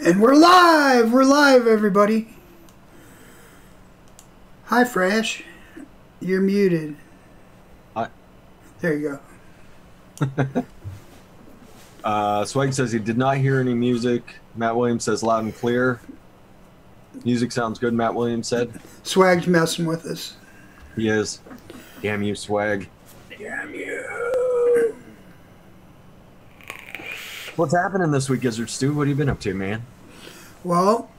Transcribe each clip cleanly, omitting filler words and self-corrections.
And we're live! We're live, everybody. Hi, Fresh. You're muted. Hi. There you go. Swag says he did not hear any music. Matt Williams says loud and clear. Music sounds good, Matt Williams said. Swag's messing with us. He is. Damn you, Swag. Damn you. What's happening this week, Gizzard Stu? What have you been up to, man? Well,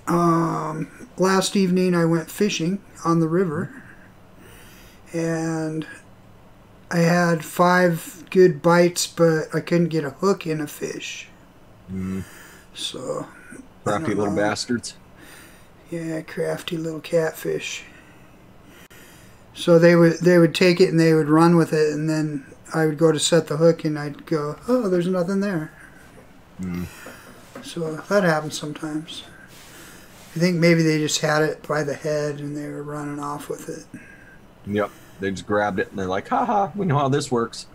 last evening I went fishing on the river, and I had 5 good bites, but I couldn't get a hook in a fish. So, crafty little bastards. Yeah, crafty little catfish. So they would take it and they would run with it, and then I would go to set the hook and I'd go, oh, there's nothing there. So that happens sometimes. I think maybe they just had it by the head and they were running off with it. Yep, they just grabbed it and they're like, haha, we know how this works.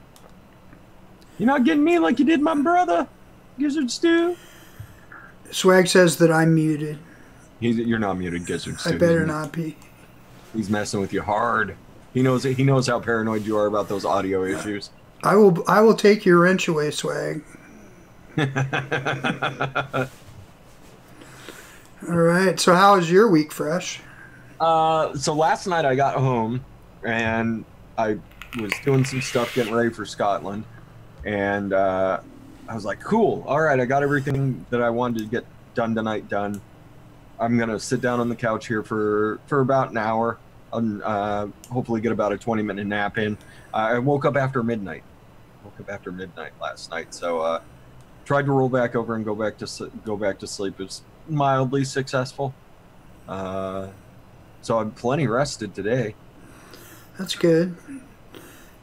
You're not getting me like you did my brother, Gizzard Stu. Swag says that I'm muted. You're not muted, Gizzard Stu. I better not be. He's messing with you hard. He knows how paranoid you are about those audio issues. I will take your wrench away, Swag. All right. So how was your week, Fresh? So last night I got home and I was doing some stuff getting ready for Scotland, and I was like, cool. All right, I got everything that I wanted to get done tonight done. I'm gonna sit down on the couch here for about an hour and hopefully get about a 20-minute nap in. I woke up after midnight. Last night, so tried to roll back over and go back to sleep. It was mildly successful. So I'm plenty rested today. That's good.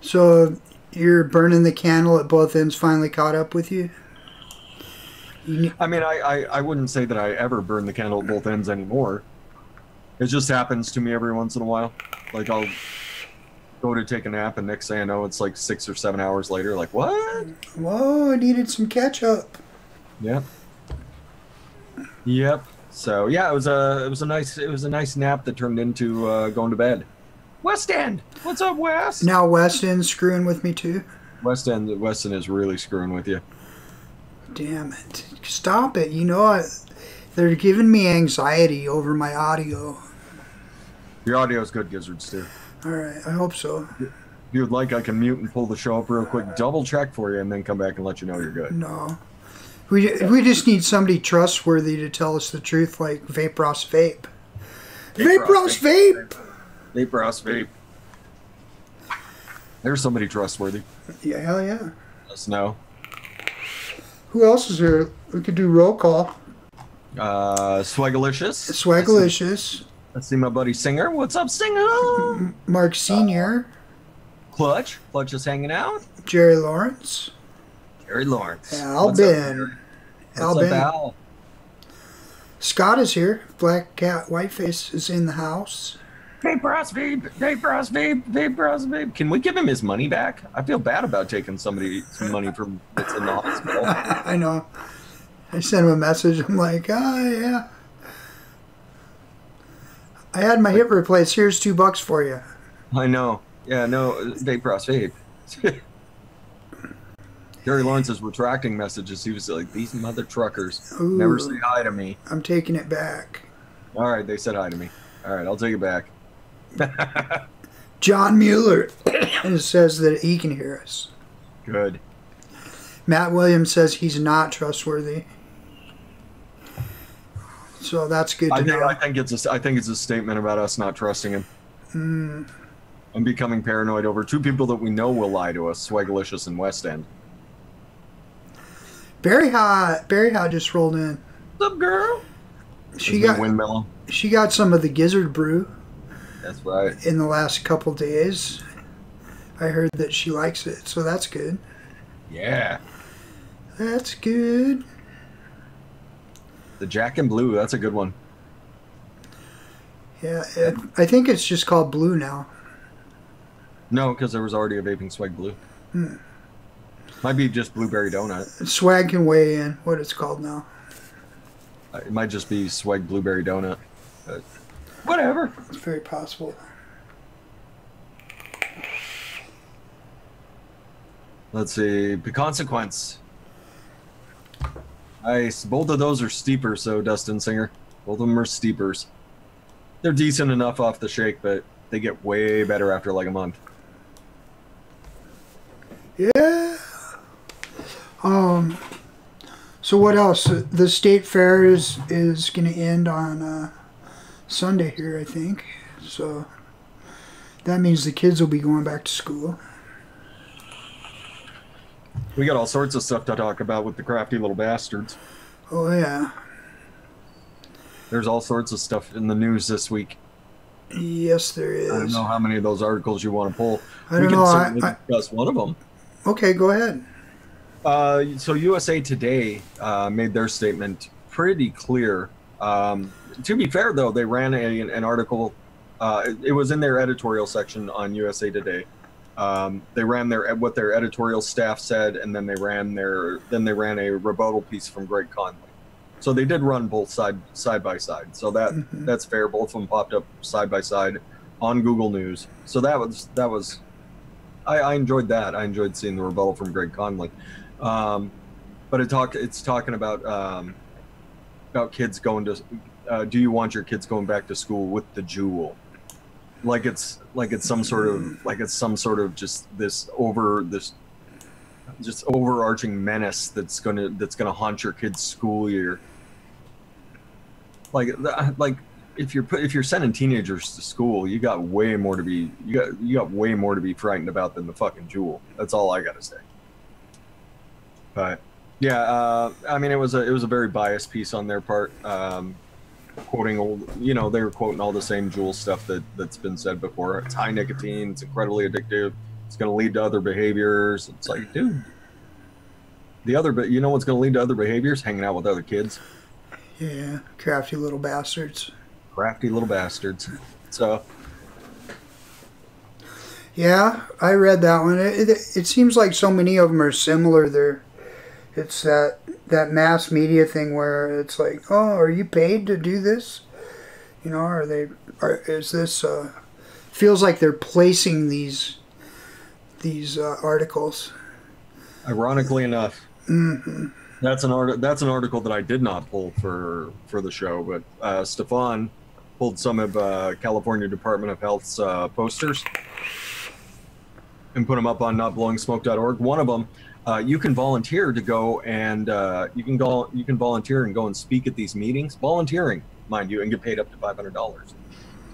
So you're burning the candle at both ends finally caught up with you? I mean, I wouldn't say that I ever burn the candle at both ends anymore. It just happens to me every once in a while. Like, I'll go to take a nap, and next thing I know, it's like 6 or 7 hours later. Like, what? Whoa, I needed some ketchup. Yep. Yep. So yeah, it was a nice nap that turned into going to bed. West End, what's up, West? Now West End's screwing with me too. West End is really screwing with you. Damn it! Stop it! You know they're giving me anxiety over my audio. Your audio is good, Gizzards too. All right, I hope so. If you would like, I can mute and pull the show up real quick, double check for you, and then come back and let you know you're good. No. We just need somebody trustworthy to tell us the truth, like Vaporos Vape. Vaporos Vape! Vaporos Vape. There's somebody trustworthy. Yeah, hell yeah. Let us know. Who else is here? We could do roll call. Swagalicious. Swagalicious. Let's see my buddy Singer. What's up, Singer? Mark Sr. Clutch. Clutch is hanging out. Jerry Lawrence. Jerry Lawrence. Al Ben. Al. Scott is here. Black Cat Whiteface is in the house. Vaporos Vape. Can we give him his money back? I feel bad about taking some money from that's in the hospital. I know. I sent him a message. I'm like, oh yeah. I had my hip replaced. Here's $2 for you. I know. Yeah, no, Vaporos Vape. Jerry Lawrence's retracting messages. He was like, these mother truckers never say hi to me. I'm taking it back. All right, they said hi to me. All right, I'll take it back. John Mueller says that he can hear us. Good. Matt Williams says he's not trustworthy. So that's good to know. I think it's a statement about us not trusting him. And becoming paranoid over 2 people that we know will lie to us, Swagalicious and West End. Berry Hot just rolled in. What's up, girl? She got some of the Gizzard brew. That's right. In the last couple days. I heard that she likes it, so that's good. Yeah. That's good. The Jack and Blue, that's a good one. Yeah, I think it's just called Blue now. No, because there was already a Vaping Swag Blue. Might be just Blueberry Donut. Swag can weigh in what it's called now. It might just be swag blueberry donut. But whatever. It's very possible. Let's see. The consequence. Nice. Both of those are steepers, so Dustin Singer. Both of them are steepers. They're decent enough off the shake, but they get way better after like a month. Yeah. So what else? The state fair is going to end on Sunday here, I think. So that means the kids will be going back to school. We got all sorts of stuff to talk about with the crafty little bastards. Oh yeah. There's all sorts of stuff in the news this week. Yes, there is. I don't know how many of those articles you want to pull. I don't know. We can certainly discuss one of them. Okay, go ahead. So USA Today made their statement pretty clear. To be fair, though, they ran an article. It was in their editorial section on USA Today. They ran what their editorial staff said, and then they ran a rebuttal piece from Greg Conley. So they did run both side by side. So that's fair. Both of them popped up side by side on Google News. So that was I enjoyed that. I enjoyed seeing the rebuttal from Greg Conley. But it's talking about kids going to. Do you want your kids going back to school with the jewel? Like it's some sort of just overarching menace that's gonna haunt your kid's school year. Like if you're sending teenagers to school, you got way more to be frightened about than the fucking jewel. That's all I gotta say. But yeah, I mean, it was a very biased piece on their part. Quoting they were quoting all the same jewel stuff that's been said before. It's high nicotine, it's incredibly addictive, it's going to lead to other behaviors. It's like, dude, what's going to lead to other behaviors? Hanging out with other kids. Yeah, crafty little bastards. Crafty little bastards. So yeah, I read that one. It seems like so many of them are similar. It's that mass media thing where it's like, oh, are you paid to do this? Is this feels like they're placing these articles. Ironically enough, that's an article that I did not pull for the show, but Stefan pulled some of California Department of Health's posters and put them up on notblowingsmoke.org. One of them. You can volunteer to go and you can volunteer and go and speak at these meetings. Volunteering, mind you, and get paid up to $500 to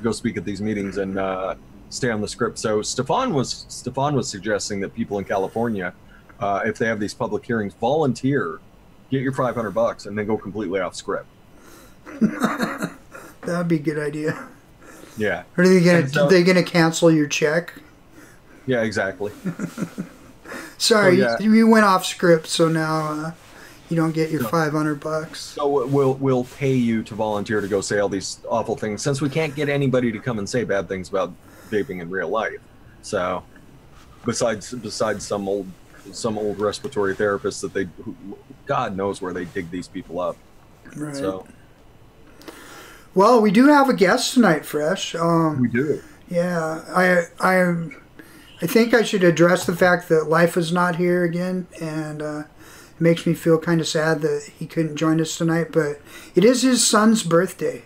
go speak at these meetings and stay on the script. So Stefan was suggesting that people in California, if they have these public hearings, volunteer, get your $500, and then go completely off script. That'd be a good idea. Yeah. Are they gonna cancel your check? Yeah, exactly. Sorry, yeah. you went off script, so now you don't get your $500. So we'll pay you to volunteer to go say all these awful things, since we can't get anybody to come and say bad things about vaping in real life. So besides some old respiratory therapists that God knows where they dig these people up. Right. So. Well, we do have a guest tonight, Fresh. We do. Yeah, I think I should address the fact that Life is not here again, and it makes me feel kind of sad that he couldn't join us tonight, but it is his son's birthday.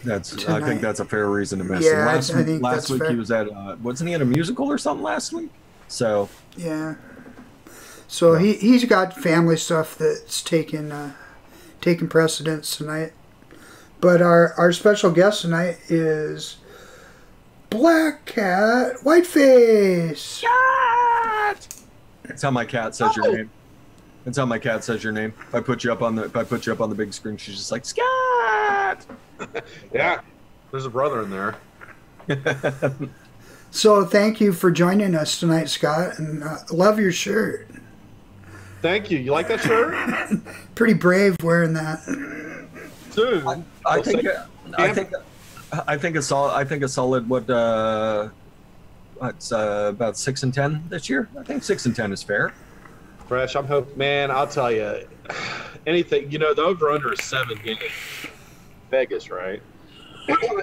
I think that's a fair reason to miss him. Yeah, I think last week fair. He was at, wasn't he at a musical or something last week? So. Yeah. So he's got family stuff that's taking precedence tonight. But our special guest tonight is Black Cat Whiteface. Cat. That's how my cat says your name. That's how my cat says your name. If I put you up on the big screen, she's just like, Scat. Yeah, there's a brother in there. So thank you for joining us tonight, Scott, and love your shirt. Thank you. You like that shirt? Pretty brave wearing that. Dude, I think a solid what it's about 6 and 10 this year. I think 6 and 10 is fair. Fresh, I'm hoping, man, I'll tell you, anything, the over-under is 7 games. Vegas, right?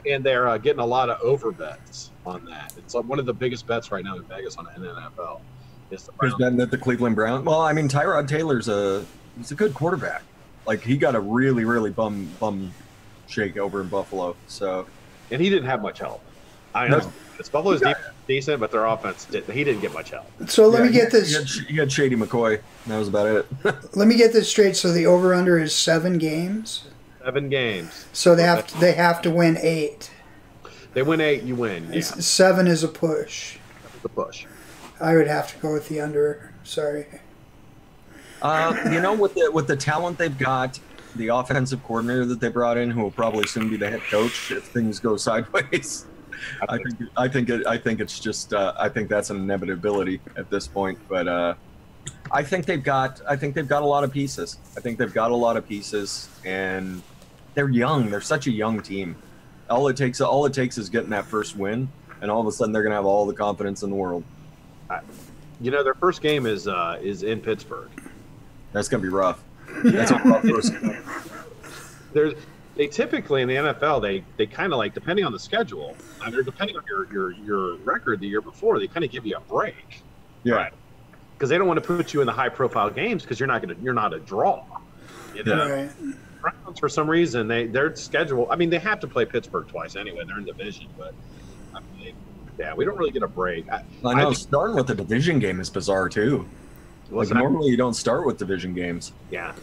And they're getting a lot of over bets on that. It's like one of the biggest bets right now in Vegas on the NFL. Who's betting at the Cleveland Browns? Well, I mean, Tyrod Taylor's he's a good quarterback. Like, he got a really, really bum shake over in Buffalo. So, and he didn't have much help. I know Buffalo's decent, but their offense he didn't get much help. So let me get this. He had Shady McCoy. That was about it. Let me get this straight. So the over/under is 7 games. 7 games. So they have to win 8. They win 8, you win. Yeah. 7 is a push. The push. I would have to go with the under. Sorry. With the talent they've got, the offensive coordinator that they brought in, who will probably soon be the head coach if things go sideways. I think it's just I think that's an inevitability at this point. But I think they've got a lot of pieces. And they're young. They're such a young team. All it takes is getting that first win, and all of a sudden they're gonna have all the confidence in the world. Their first game is in Pittsburgh. That's gonna be rough. That's a rough first game. They typically in the NFL they kind of like, depending on the schedule, they're depending on your record the year before, they kind of give you a break. Yeah. Right? Because they don't want to put you in the high profile games because you're not a draw. Right. Browns, for some reason, their schedule. I mean, they have to play Pittsburgh twice anyway. They're in division, but I mean, we don't really get a break. I know starting with the division game is bizarre too. Like normally you don't start with division games. Yeah.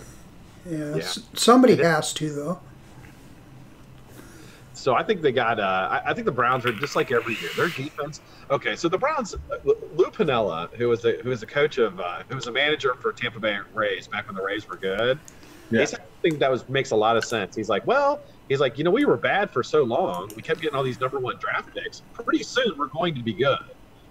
Yeah. Somebody has to though. So I think they got. I think the Browns are just like every year. Their defense. Okay, so the Browns. Lou Piniella, who was a coach of, who was a manager for Tampa Bay Rays back when the Rays were good. Yeah. He said something that makes a lot of sense. He's like, we were bad for so long. We kept getting all these #1 draft picks. Pretty soon we're going to be good.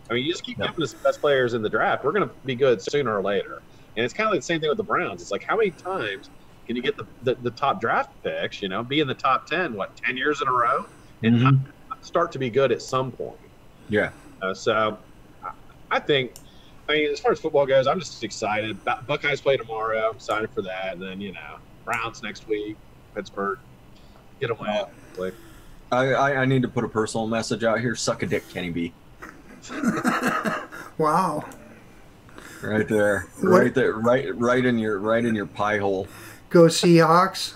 I mean, you just keep giving us the best players in the draft. We're going to be good sooner or later. And it's kind of like the same thing with the Browns. It's like, how many times can you get the top draft picks, be in the top 10, 10 years in a row, and start to be good at some point? Yeah. So I think, as far as football goes, I'm just excited. Buckeyes play tomorrow. I'm excited for that. And then, Browns next week, Pittsburgh. Get them out. I need to put a personal message out here. Suck a dick, Kenny B. Wow. Right there. Right there. Right in your pie hole. Go Seahawks.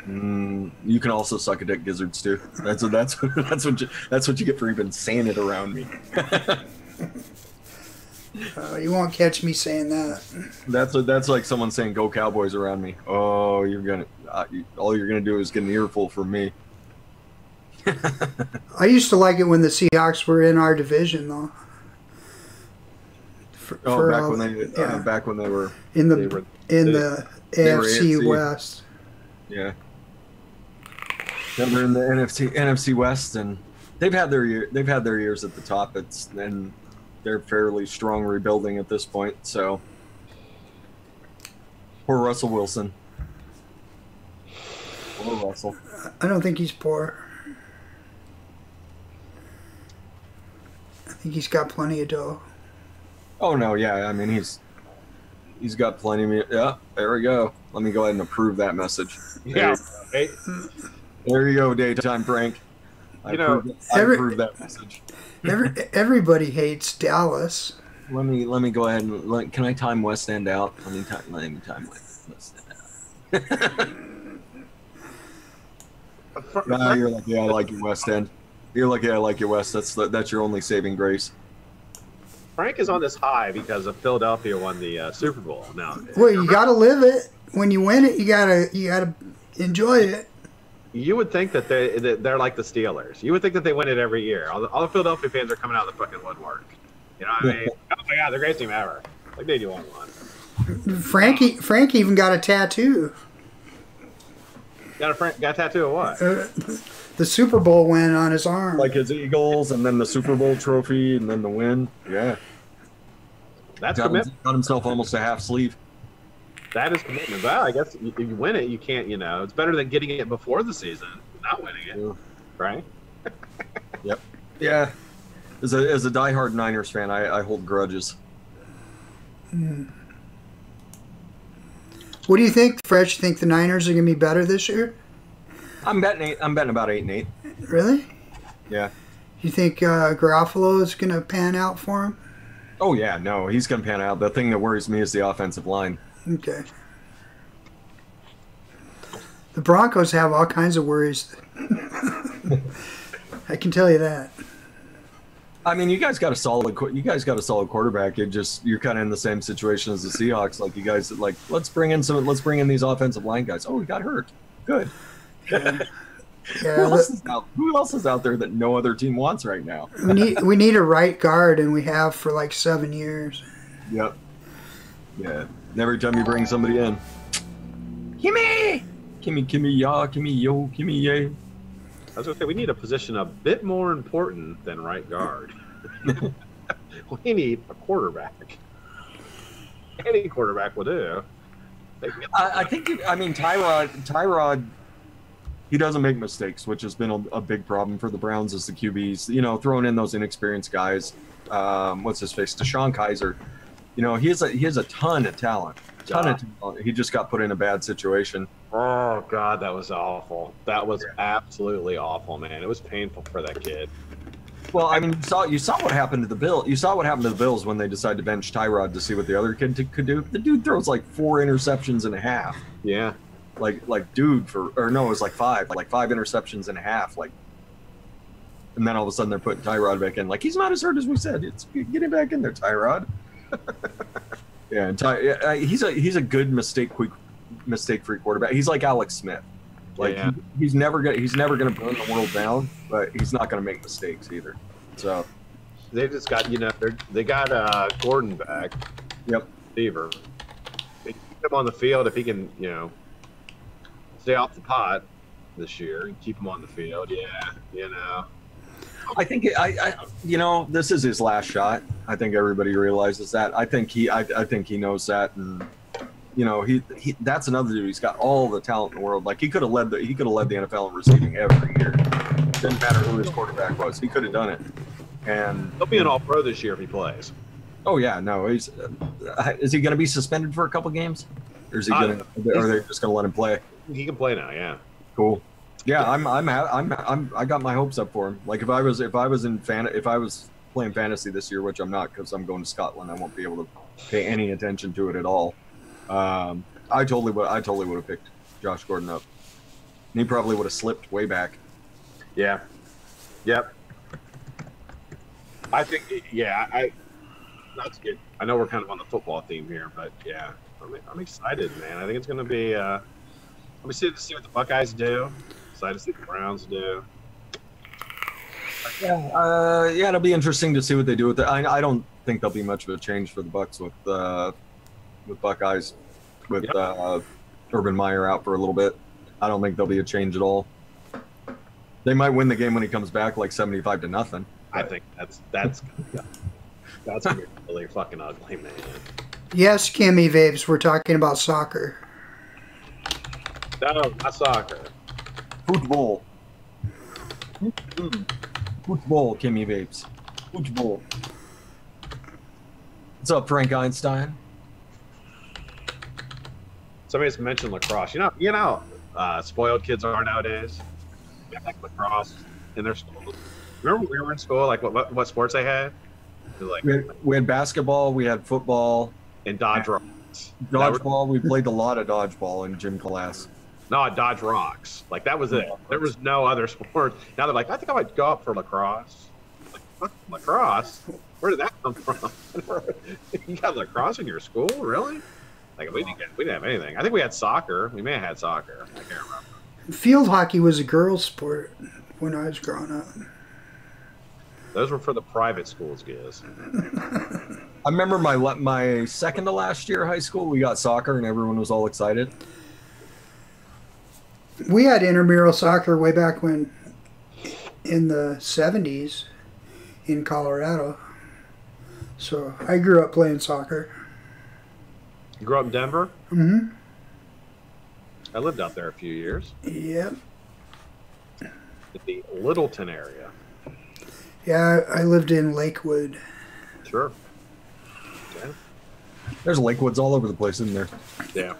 You can also suck a dick, Gizzards too. That's what you get for even saying it around me. You won't catch me saying that. That's like someone saying "Go Cowboys" around me. Oh, all you're gonna do is get an earful from me. I used to like it when the Seahawks were in our division, though. Back when they were in the AFC West. Yeah. They're in the NFC West, and they've had their years at the top. And they're fairly strong rebuilding at this point. So poor Russell Wilson. Poor Russell. I don't think he's poor. I think he's got plenty of dough. Oh no, yeah. I mean, he's got plenty of. Yeah, there we go. Let me go ahead and approve that message. Yeah. There you go, daytime Frank. I approve that message. Everybody hates Dallas. Let me go ahead and can I time West End out? Let me time West End out. You're lucky I like your West End. You're lucky I like your West. That's your only saving grace. Frank is on this high because of Philadelphia won the Super Bowl. Now, well, you got to live it. When you win it, you gotta enjoy it. You would think that they're like the Steelers. You would think that they win it every year. All the Philadelphia fans are coming out of the fucking woodwork. You know what I mean? Oh my God, they're the greatest team ever. Like they do one. Frank even got a tattoo. Got a tattoo of what? The Super Bowl win on his arm. Like his Eagles, and then the Super Bowl trophy, and then the win. Yeah. That's commitment. Got himself almost a half sleeve. That is commitment. Well, I guess if you win it, you can't, it's better than getting it before the season, not winning it. Yeah. Right? Yep. Yeah. As a diehard Niners fan, I hold grudges. Mm. What do you think, Fresh? You think the Niners are going to be better this year? I'm betting about 8-8. Really? Yeah. You think Garofalo is going to pan out for him? Oh yeah, no, he's going to pan out. The thing that worries me is the offensive line. Okay. The Broncos have all kinds of worries. I can tell you that. I mean, you guys got a solid quarterback. You're kind of in the same situation as the Seahawks. Like you guys, like let's bring in these offensive line guys. Oh, he got hurt. Good. Yeah. Who else is out there that no other team wants right now? we need a right guard, and we have for like 7 years. Yep. Yeah. Every time you bring somebody in, Kimmy, ya, Kimmy, yo, Kimmy, yay. I was going to say, we need a position a bit more important than right guard. We need a quarterback. Any quarterback will do. I think Tyrod, he doesn't make mistakes, which has been a big problem for the Browns as the QBs. You know, throwing in those inexperienced guys. What's his face? Deshaun Kaiser. You know, he has a ton of talent. He just got put in a bad situation. Oh God, that was awful. That was absolutely awful, man. It was painful for that kid. Well, I mean, you saw what happened to the Bills. You saw what happened to the Bills when they decided to bench Tyrod to see what the other kid could do. The dude throws like 4 interceptions and a half. Yeah. It was like 5 interceptions and a half. And then all of a sudden they're putting Tyrod back in. Like, he's not as hurt as we said. Get him back in there, Tyrod. Yeah, and he's a good mistake-free quarterback. He's like Alex Smith. He's never gonna burn the world down, but he's not gonna make mistakes either. So they just got they got Gordon back. Yep. Fever. They keep him on the field if he can stay off the pot this year and keep him on the field. Yeah, I think this is his last shot. I think everybody realizes that. I think he knows that, and he that's another dude. He's got all the talent in the world. Like he could have led the NFL in receiving every year. Didn't matter who his quarterback was. He could have done it. And he'll be an All-Pro this year if he plays. Oh yeah, no. Is he going to be suspended for a couple games, or is he going? Are they just going to let him play? He can play now. Yeah. Cool. Yeah, I got my hopes up for him. Like if I was playing fantasy this year, which I'm not because I'm going to Scotland, I won't be able to pay any attention to it at all. I totally would have picked Josh Gordon up. And he probably would have slipped way back. Yeah. Yep. I think that's good. I know we're kind of on the football theme here, but yeah, I'm excited, man. I think it's going to be. I'm excited to see what the Buckeyes do. Excited to see what the Browns do. Yeah, it'll be interesting to see what they do with it. I don't think there'll be much of a change for the Bucks with Buckeyes, with Urban Meyer out for a little bit. I don't think there'll be a change at all. They might win the game when he comes back, like 75-0. I think that's gonna be really fucking ugly, man. Yes, Kimmy Vapes, we're talking about soccer. No, not soccer. Football. Football, Kimmy Vapes. Football. What's up, Frank Einstein? Somebody's mentioned lacrosse. You know, spoiled kids are nowadays. They have like lacrosse in their schools. Remember when we were in school? Like what sports they had? Like we had basketball, we had football, and dodge rocks. Dodgeball. We played a lot of dodgeball in gym class. No, dodge rocks. Like that was it. There was no other sport. Now they're like, I think I might go up for lacrosse. Like, what? Lacrosse? Where did that come from? You got lacrosse in your school, really? Like we didn't have anything. I think we had soccer. We may have had soccer. I can't remember. Field hockey was a girls' sport when I was growing up. Those were for the private schools, Giz. I remember my second to last year of high school, we got soccer and everyone was all excited. We had intramural soccer way back when, in the 70s, in Colorado. So I grew up playing soccer. You grew up in Denver? Mm-hmm. I lived out there a few years. Yep. In the Littleton area. Yeah, I lived in Lakewood. Sure. Yeah. There's Lakewoods all over the place, isn't there? Yeah.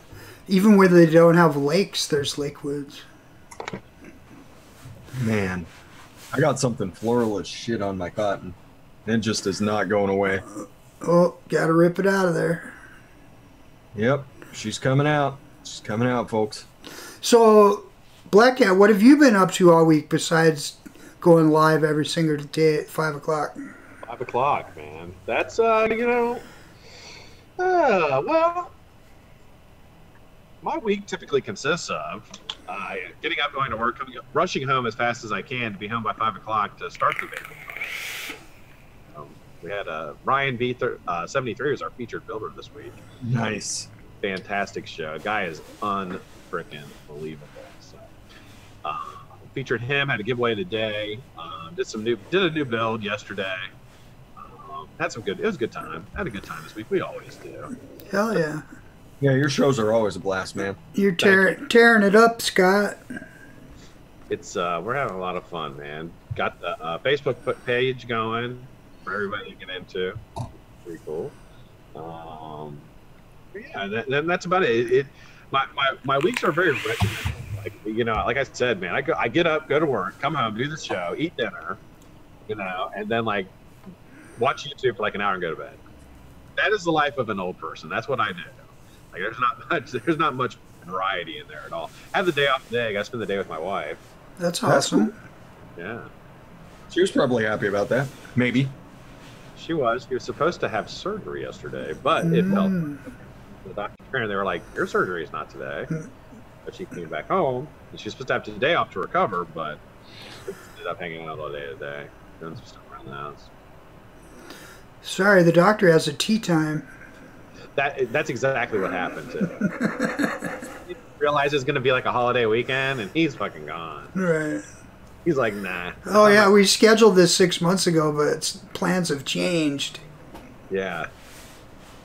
Even where they don't have lakes, there's lake woods. Man, I got something floral as shit on my cotton. It just is not going away. Oh, gotta rip it out of there. Yep, she's coming out. She's coming out, folks. So, Black Cat, what have you been up to all week besides going live every single day at 5 o'clock? 5 o'clock, man. That's, well, my week typically consists of getting up, going to work, rushing home as fast as I can to be home by 5 o'clock to start the vaping. We had Ryan B73 was our featured builder this week. Nice. Fantastic show. Guy is unfreaking believable. So, featured him, had a giveaway today. Did a new build yesterday. Had some good. It was a good time. Had a good time this week. We always do. Hell yeah. Yeah, your shows are always a blast, man. You're tearing it up, Scott. It's we're having a lot of fun, man. Got the Facebook page going for everybody to get into. Pretty cool. Yeah, that's about it. My weeks are very regimented. Like, you know, like I said, man, I get up, go to work, come home, do the show, eat dinner, you know, and then like watch YouTube for like an hour and go to bed. That is the life of an old person. That's what I do. Like there's not much variety in there at all. I have the day off today. I got to spend the day with my wife. That's awesome. Cool. Yeah. She was probably happy about that. Maybe. She was supposed to have surgery yesterday, but it fell. The doctor and they were like, "Your surgery is not today." But she came back home, and she's supposed to have today off to recover, but ended up hanging out all day today, doing some stuff around the house. Sorry, the doctor has a tea time. That's exactly what happened too. He realized it's going to be like a holiday weekend, and he's fucking gone. Right. He's like, nah. Oh yeah, we scheduled this 6 months ago, but plans have changed. Yeah.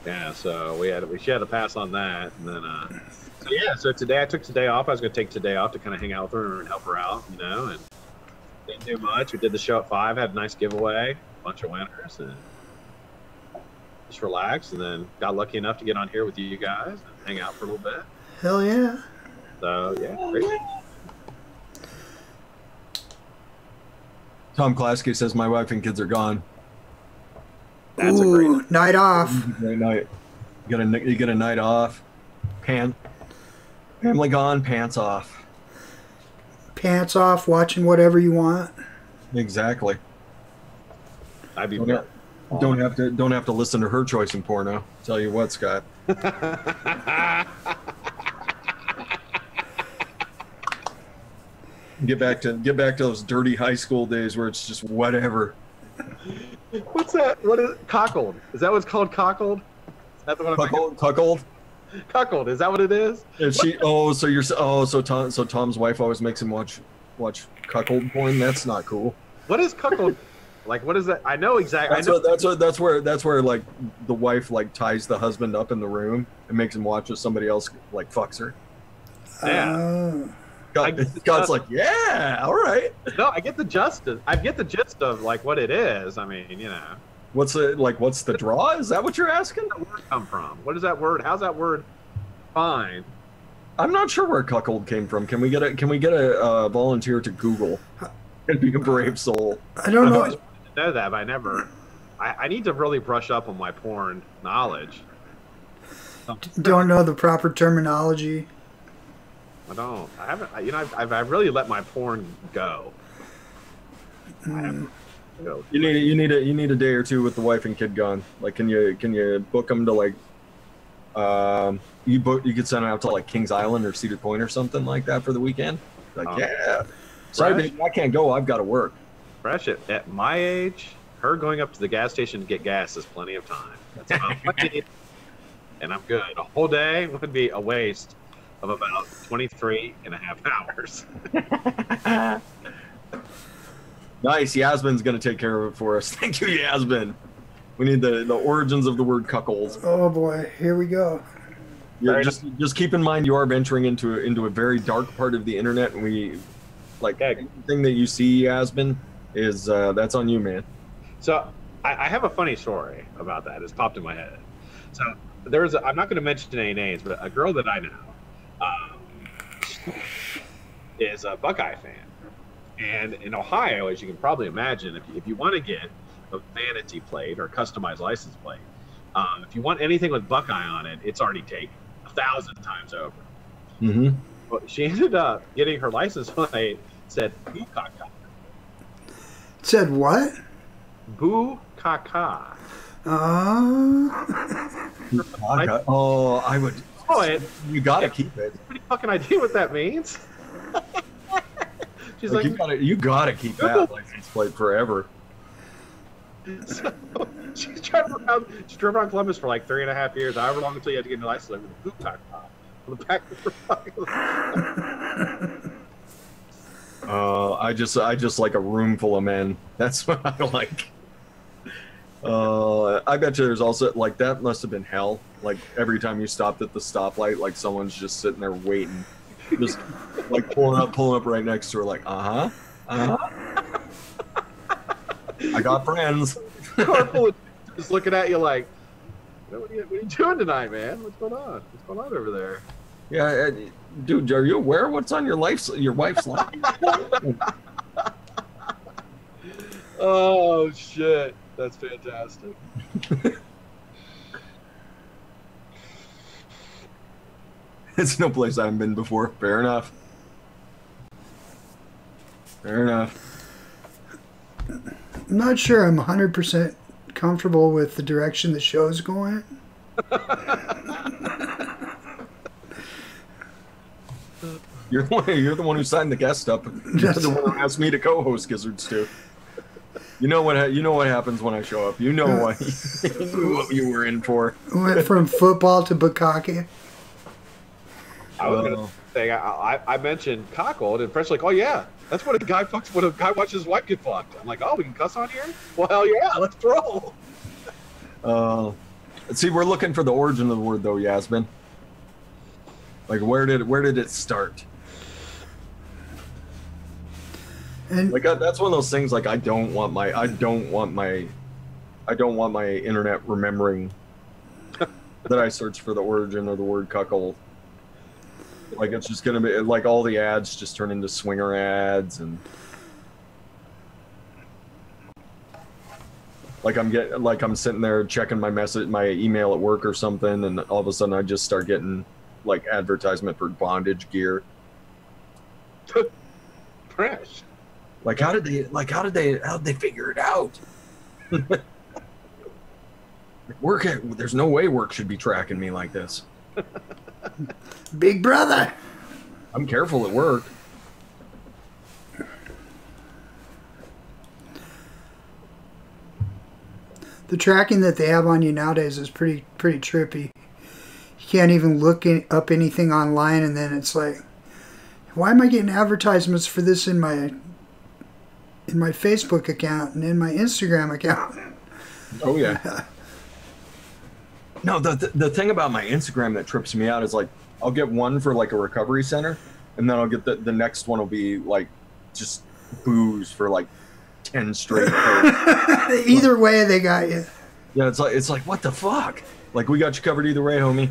Yeah. So she had to pass on that, and then so today I took today off. I was going to take today off to kind of hang out with her and help her out, you know, and didn't do much. We did the show at 5, had a nice giveaway, a bunch of winners, and just relaxed, and then got lucky enough to get on here with you guys and hang out for a little bit. Hell yeah. So yeah, great. Tom Klasky says my wife and kids are gone. That's a great night off. Great night. You get a night off. Family gone, pants off. Pants off, watching whatever you want. Exactly. I'd be don't have to listen to her choice in porno. Tell you what, Scott. Get back to those dirty high school days where it's just whatever. What's that? What is it? Cockled? Is that what's called cockled? Is that the one? Cuckold? Cuckold. Is that what it is? And she? So Tom's wife always makes him watch cuckold porn. That's not cool. What is cuckold? Like, what is that? I know exactly. That's where like the wife like ties the husband up in the room and makes him watch as somebody else like fucks her. Yeah. Scott's like, yeah, all right. No, I get the gist of like what it is. I mean, you know. What's the draw? Is that what you're asking? Where does that word come from? What is that word? How's that word defined? I'm not sure where cuckold came from. Can we get a volunteer to Google and be a brave soul? I don't know. I always wanted to know that, but I need to really brush up on my porn knowledge. Don't know the proper terminology. I don't. I haven't. You know, I've really let my porn go. You need a day or two with the wife and kid gone. Like, can you book them to like, you could send them out to like Kings Island or Cedar Point or something like that for the weekend. Like, yeah. Sorry, baby, I can't go. I've got to work. Fresh at my age, her going up to the gas station to get gas is plenty of time. That's about what I need, and I'm good. A whole day would be a waste of about 23 and a half hours. Nice. Yasmin's going to take care of it for us. Thank you, Yasmin. We need the origins of the word cuckolds. Oh, boy. Here we go. Yeah, just keep in mind you are venturing into a very dark part of the internet, and we like anything that you see, Yasmin, is that's on you, man. So I have a funny story about that. It's popped in my head. So I'm not going to mention any names, but a girl that I know, is a Buckeye fan. And in Ohio, as you can probably imagine, if you want to get a vanity plate or customized license plate, if you want anything with Buckeye on it, it's already taken 1,000 times over. Mm-hmm. Well, she ended up getting her license plate said Boo Kaka. Said what? Boo Kaka. Oh, I would. Oh, you gotta keep it. Any fucking idea what that means? She's like, you gotta keep that license plate forever. So, she drove around Columbus for like 3.5 years, however long until you had to get a license with the Boo Kaka on the back of her fucking. I just like a room full of men. That's what I like. I bet you there's also like that must have been hell. Like every time you stopped at the stoplight, like someone's just sitting there waiting, just like pulling up right next to her, like I got friends. Car full of just looking at you like, what are you doing tonight, man? What's going on? What's going on over there? Yeah, dude, are you aware what's on your wife's life? Oh shit, that's fantastic. It's no place I haven't been before. Fair enough. Fair enough. I'm not sure I'm 100% comfortable with the direction the show's going. You're the one who signed the guest up. You're the one who asked me to co-host Gizzards too. You know what happens when I show up. You know what you were in for. Went from football to bukkake. I was gonna say I mentioned cockled, and Fred's like, "Oh yeah, that's what a guy fucks when a guy watches his wife get fucked." I'm like, "Oh, we can cuss on here? Well, hell yeah, let's roll." See, we're looking for the origin of the word though, Yasmin. Like, where did it start? And like that's one of those things. Like, I don't want my internet remembering that I searched for the origin of the word cuckold. Like, it's just gonna be like all the ads just turn into swinger ads, and like I'm sitting there checking my email at work or something, and all of a sudden I just start getting like advertisement for bondage gear. Fresh. Like, how did they figure it out? There's no way work should be tracking me like this. Big brother. I'm careful at work. The tracking that they have on you nowadays is pretty trippy. You can't even look up anything online, and then it's like, why am I getting advertisements for this in my Facebook account and in my Instagram account? Oh yeah. No, the thing about my Instagram that trips me out is like I'll get one for like a recovery center, and then I'll get the next one will be like just booze for like 10 straight days. Either way, they got you. Yeah, it's like what the fuck? Like, we got you covered either way, homie.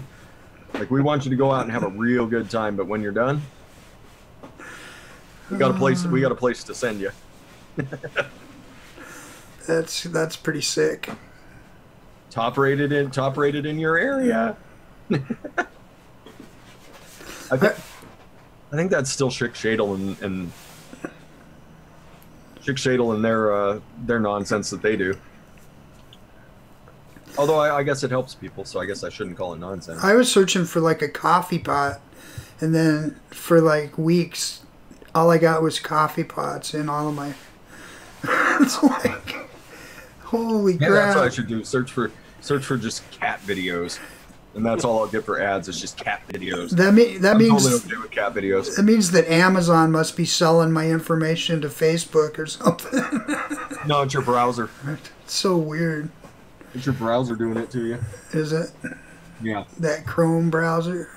Like, we want you to go out and have a real good time, but when you're done, we got a place to send you. That's pretty sick. Top rated in your area. I think that's still Schick Shadle and Schick Shadle and their nonsense that they do. Although I guess it helps people, so I guess I shouldn't call it nonsense. I was searching for like a coffee pot, and then for like weeks, all I got was coffee pots in all of my. It's like, holy crap! That's what I should do. Search for just cat videos, and that's all I'll get for ads. It's just cat videos. That means totally okay with cat videos. That means that Amazon must be selling my information to Facebook or something. No, it's your browser. It's so weird. It's your browser doing it to you. Is it? Yeah. That Chrome browser?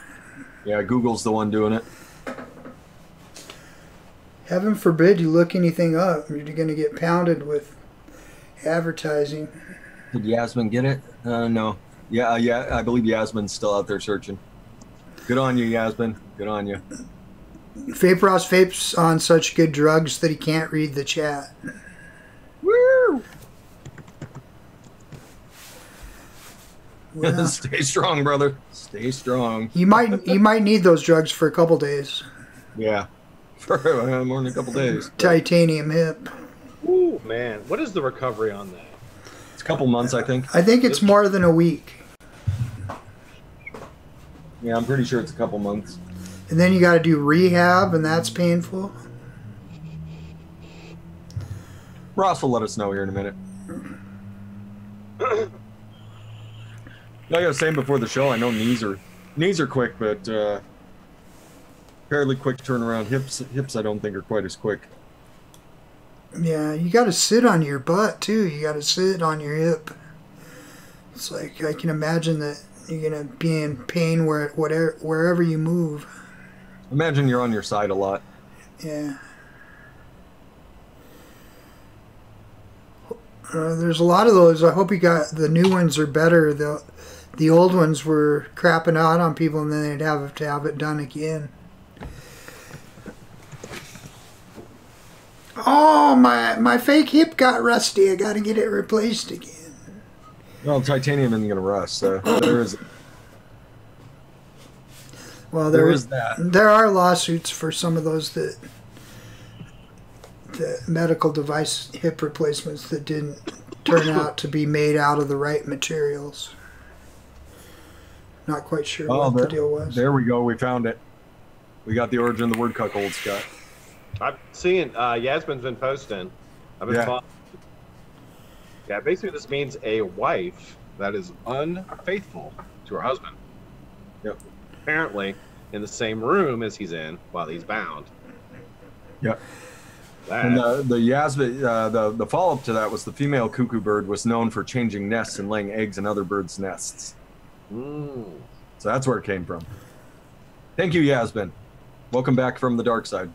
Yeah, Google's the one doing it. Heaven forbid you look anything up. You're going to get pounded with advertising. Did Yasmin get it? No. Yeah, I believe Yasmin's still out there searching. Good on you, Yasmin. Good on you. Vaporous vapes on such good drugs that he can't read the chat. Woo! Well, Stay strong, brother. Stay strong. you might need those drugs for a couple days. Yeah. For more than a couple days. Titanium hip. Ooh, man. What is the recovery on that? It's a couple months, I think. I think it's more than a week. Yeah, I'm pretty sure it's a couple months. And then you got to do rehab, and that's painful. Ross will let us know here in a minute. Like I was saying before the show, I know knees are quick, but fairly quick turnaround. Hips I don't think are quite as quick. Yeah, you got to sit on your butt too. You got to sit on your hip. It's like I can imagine that you're gonna be in pain wherever you move. Imagine you're on your side a lot. Yeah. There's a lot of those. I hope you got the new ones are better. The old ones were crapping out on people, and then they'd have to have it done again. Oh, my fake hip got rusty. I got to get it replaced again. Well, titanium isn't going to rust, so there is. Well, there is that. There are lawsuits for some of those the medical device hip replacements that didn't turn out to be made out of the right materials. Not quite sure what the deal was. There we go. We found it. We got the origin of the word cuckold, Scott. I've seen Yasmin's been posting. I've been following. Yeah, basically this means a wife that is unfaithful to her husband. Yep. Apparently in the same room as he's in while he's bound. Yep. And the follow-up to that was the female cuckoo bird was known for changing nests and laying eggs in other birds' nests. So that's where it came from. Thank you, Yasmin. Welcome back from the dark side.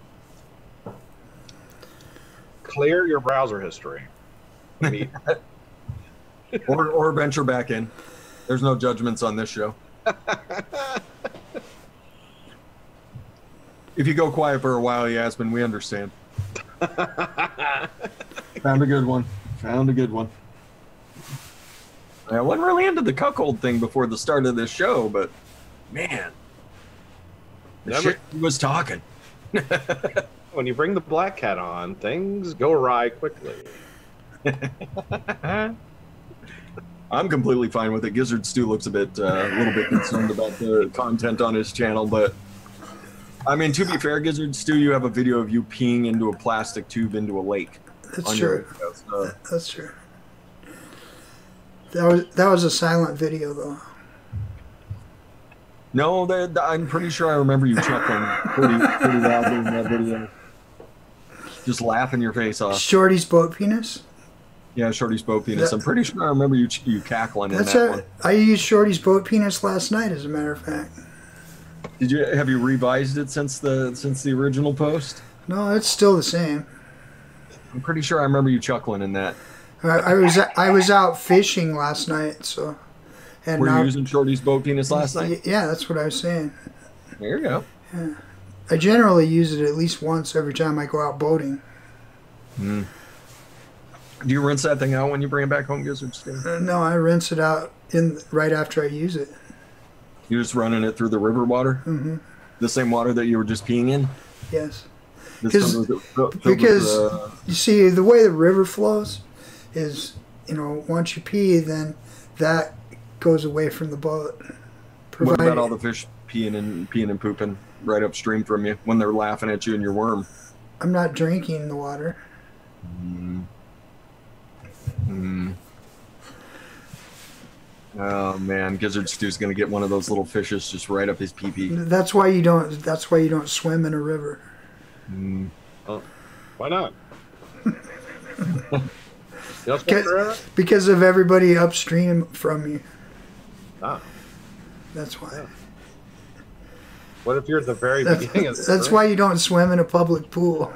Clear your browser history. or venture back in. There's no judgments on this show. If you go quiet for a while, Yasmin, we understand. Found a good one. Found a good one. I wasn't really into the cuckold thing before the start of this show, but man, shit was talking. When you bring the black cat on, things go awry quickly. I'm completely fine with it. Gizzard Stew looks a little bit concerned about the content on his channel, but I mean, to be fair, Gizzard Stew, you have a video of you peeing into a plastic tube into a lake. That's true. That's true. That was a silent video, though. No, I'm pretty sure I remember you chuckling pretty loudly in that video. Just laughing your face off. Shorty's boat penis? Yeah, Shorty's boat penis. I'm pretty sure I remember you cackling in that one. I used Shorty's boat penis last night, as a matter of fact. Have you revised it since the original post? No, it's still the same. I'm pretty sure I remember you chuckling in that. I was out fishing last night, so. And were you using Shorty's boat penis last night? Yeah, that's what I was saying. There you go. Yeah. I generally use it at least once every time I go out boating. Do you rinse that thing out when you bring it back home, Gizzard Stew? No, I rinse it out right after I use it. You're just running it through the river water? Mm-hmm. The same water that you were just peeing in? Yes. Because you see, the way the river flows is, once you pee, then that goes away from the boat. What about all the fish peeing and pooping right upstream from you when they're laughing at you and your worm? I'm not drinking the water. Oh man, Gizzard Stew's gonna get one of those little fishes just right up his pee-pee. That's why you don't swim in a river. Oh, why not? Because of everybody upstream from you. Ah. That's why. Yeah. What if you're at the very beginning of the That's why you don't swim in a public pool.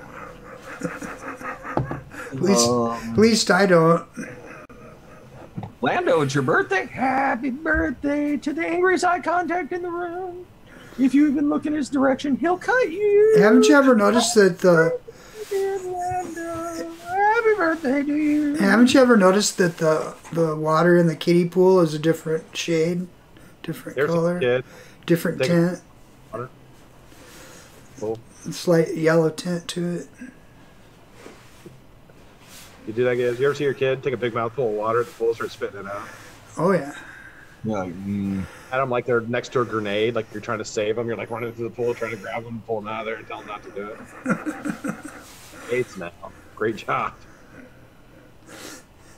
At least I don't. Lando, it's your birthday. Happy birthday to the angriest eye contact in the room. If you even look in his direction, he'll cut you. Haven't you ever noticed that the... Happy birthday to you. Haven't you ever noticed that the water in the kiddie pool is a different shade, different color, different tint? Water. Cool. Slight yellow tint to it. You do that, guys? You ever see your kid take a big mouthful of water at the pool, start spitting it out? Oh yeah. Yeah. At them like they're next to a grenade, like you're trying to save them. You're like running through the pool, trying to grab them, pull them out of there, and tell them not to do it. AIDS now. Great job.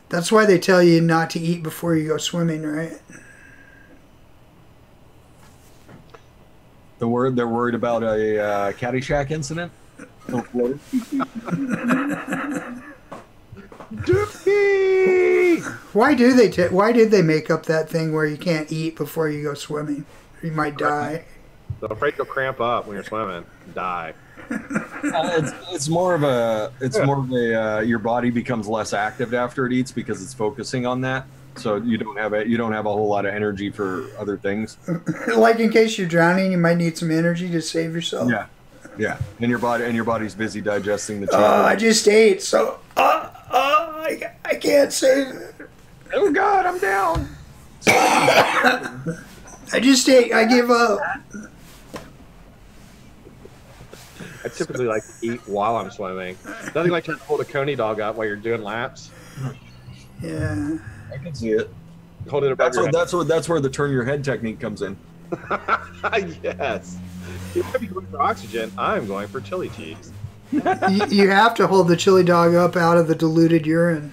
That's why they tell you not to eat before you go swimming, right? They're worried about a Caddyshack incident. Doofy! Why did they make up that thing where you can't eat before you go swimming? You might die. They're afraid you'll cramp up when you're swimming and die. It's more of a your body becomes less active after it eats because it's focusing on that. So you don't have a whole lot of energy for other things. Like in case you're drowning, you might need some energy to save yourself. Yeah. And your body's busy digesting the. I just ate, so I can't save it. Oh God, I'm down. I just ate. I give up. I typically like to eat while I'm swimming. Nothing like trying to hold a coney dog up while you're doing laps. Yeah. I can see it. Hold it above your head. That's where the turn your head technique comes in. Yes. You might be going for oxygen. I'm going for chili cheese. You have to hold the chili dog up out of the diluted urine.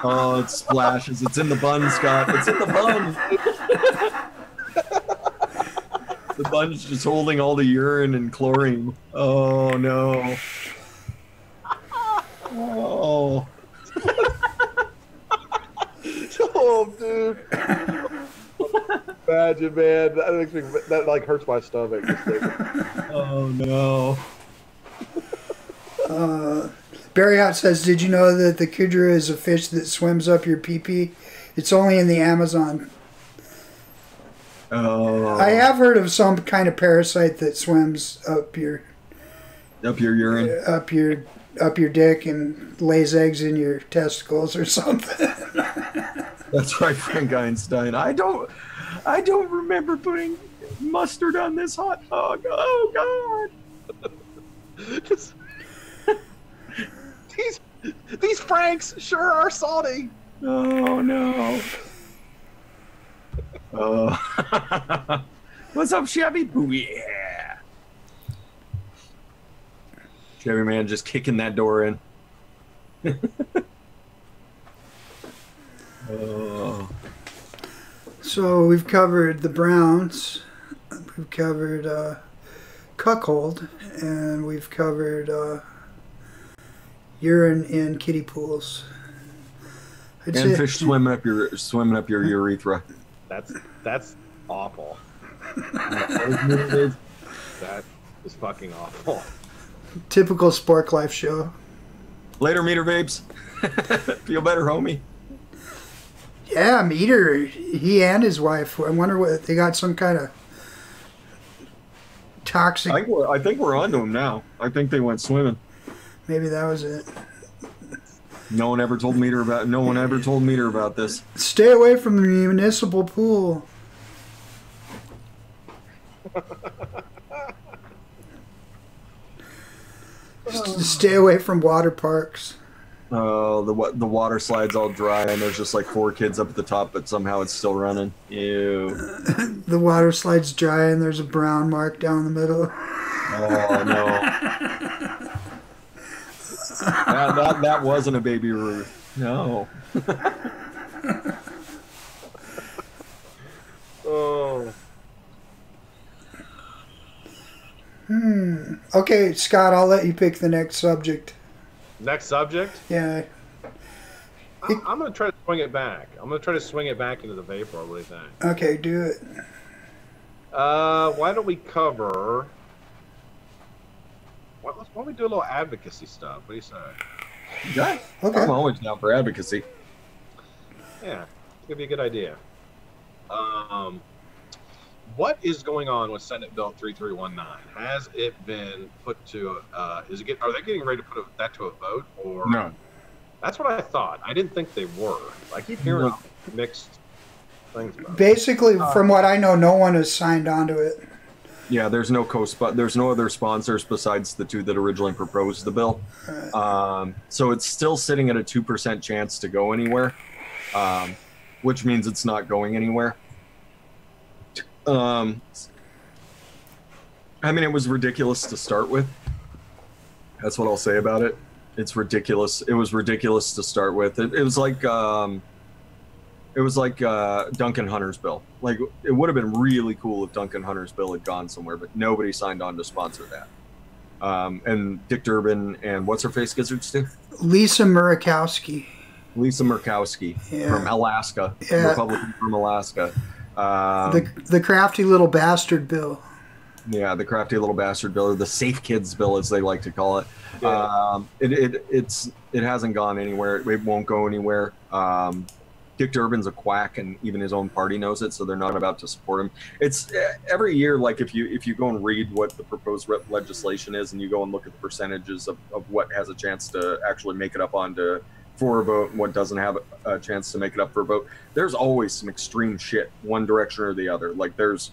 Oh, it splashes. It's in the bun, Scott. It's in the bun. The bun's just holding all the urine and chlorine. Oh, no. Oh. Oh, dude. Imagine, man. That makes me, that like hurts my stomach. Oh, no. Barry Hot says, did you know that the kudra is a fish that swims up your pee-pee? It's only in the Amazon. Oh. I have heard of some kind of parasite that swims up your urine, up your dick and lays eggs in your testicles or something. That's right, Frank Einstein. I don't remember putting mustard on this hot dog. Oh God. These Franks sure are salty. Oh no. Oh. What's up, Chevy? Ooh, yeah. Chevy man just kicking that door in. Oh. So we've covered the Browns, we've covered cuckold, and we've covered urine in kiddie pools. And fish swimming up your urethra. That's awful. That is fucking awful. Typical SPORKLyFE show. Later, Meter Babes. Feel better, homie. Yeah, Meter, he and his wife. I wonder what they got, some kind of toxic. I think we're onto him now. I think they went swimming. Maybe that was it. No one ever told Meter about this. Stay away from the municipal pool. Stay away from water parks. Oh, the water slide's all dry and there's just like 4 kids up at the top, but somehow it's still running. Ew. The water slide's dry and there's a brown mark down the middle. Oh no. That wasn't a Baby Ruth. No. Oh. Okay, Scott, I'll let you pick the next subject. Next subject? Yeah. I'm going to try to swing it back. I'm going to try to swing it back into the vapor. What do you think? Okay, do it. Why don't we cover... Why don't we do a little advocacy stuff? What do you say? Yeah. Okay. I'm always down for advocacy. Yeah, it's going to be a good idea. what is going on with Senate Bill 3319? Has it been put to? Are they getting ready to put that to a vote? Or No. That's what I thought. I didn't think they were. I keep hearing mixed things about it. Basically, from what I know, no one has signed on to it. Yeah, there's no there's no other sponsors besides the two that originally proposed the bill. So it's still sitting at a 2% chance to go anywhere, which means it's not going anywhere. I mean, it was ridiculous to start with. That's what I'll say about it. It's ridiculous. It was ridiculous to start with. It was like Duncan Hunter's bill. Like, it would have been really cool if Duncan Hunter's bill had gone somewhere, but nobody signed on to sponsor that. And Dick Durbin and what's her face Gizzards too? Lisa Murkowski. Lisa Murkowski from Alaska, Republican from Alaska. The crafty little bastard bill. Yeah, the crafty little bastard bill, or the Safe Kids bill, as they like to call it. Yeah. It hasn't gone anywhere. It won't go anywhere. Dick Durbin's a quack, and even his own party knows it, so they're not about to support him. It's every year, like if you go and read what the proposed legislation is, and you go and look at the percentages of what has a chance to actually make it up for a vote and what doesn't have a chance to make it up for a vote, there's always some extreme shit, one direction or the other. Like there's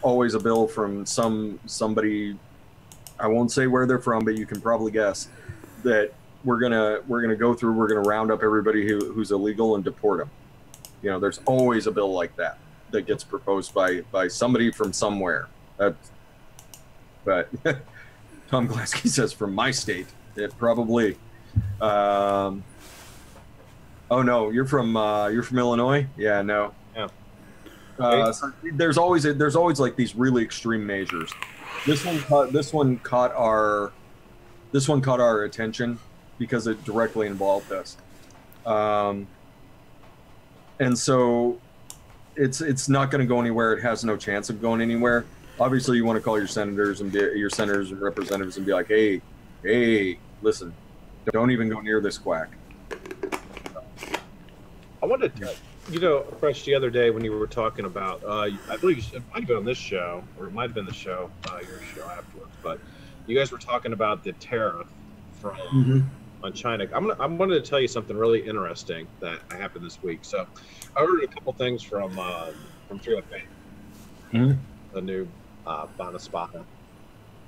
always a bill from somebody, I won't say where they're from, but you can probably guess, that we're gonna round up everybody who's illegal and deport them. You know, there's always a bill like that gets proposed by somebody from somewhere. But Tom Glasky says from my state, it probably. Oh no, you're from Illinois? Yeah, no. Yeah. So there's always like these really extreme measures. This one caught our attention because it directly involved us, and so it's not going to go anywhere. It has no chance of going anywhere. Obviously, you want to call your senators and representatives and be like, hey, listen, don't even go near this quack. I wanted to, Fresh, the other day when you were talking about, I believe it might have been on this show, or it might have been the show, your show afterwards, but you guys were talking about the tariff from on China. I wanted to tell you something really interesting that happened this week. So I ordered a couple things from 3FA, the new Bonaspada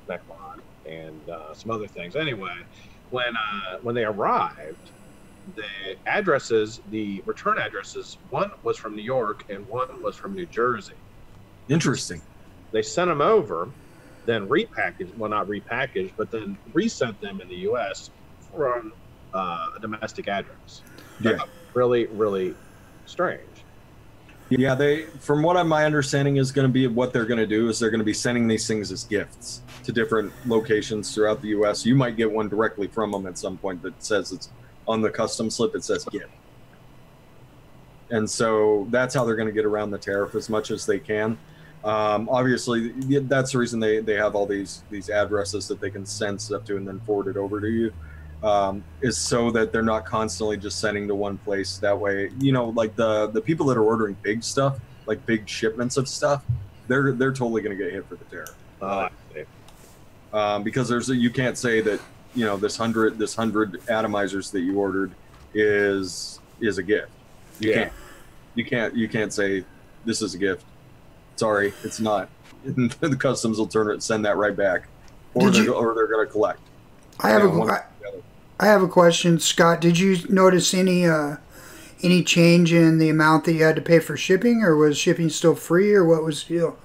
neckline, and some other things. Anyway, when they arrived, the return addresses, one was from New York and one was from New Jersey. Interesting. They sent them over, then repackaged, well, not repackaged, but then resent them in the U.S. from a domestic address. Yeah. Really, really strange. Yeah, from what my understanding is going to be, what they're going to do is they're going to be sending these things as gifts to different locations throughout the U.S. You might get one directly from them at some point that says it's on the custom slip, it says gift. And so that's how they're going to get around the tariff as much as they can. Obviously, that's the reason they have all these addresses that they can send stuff to and then forward it over to you, is so that they're not constantly just sending to one place. That way, like the people that are ordering big stuff, like big shipments of stuff, they're totally going to get hit for the tariff. Because you can't say that this 100 atomizers that you ordered is a gift. You can't say this is a gift. Sorry, it's not. The customs will send that right back, or they're going to collect. I have a question, Scott. Did you notice any change in the amount that you had to pay for shipping, or was shipping still free, or what was the deal?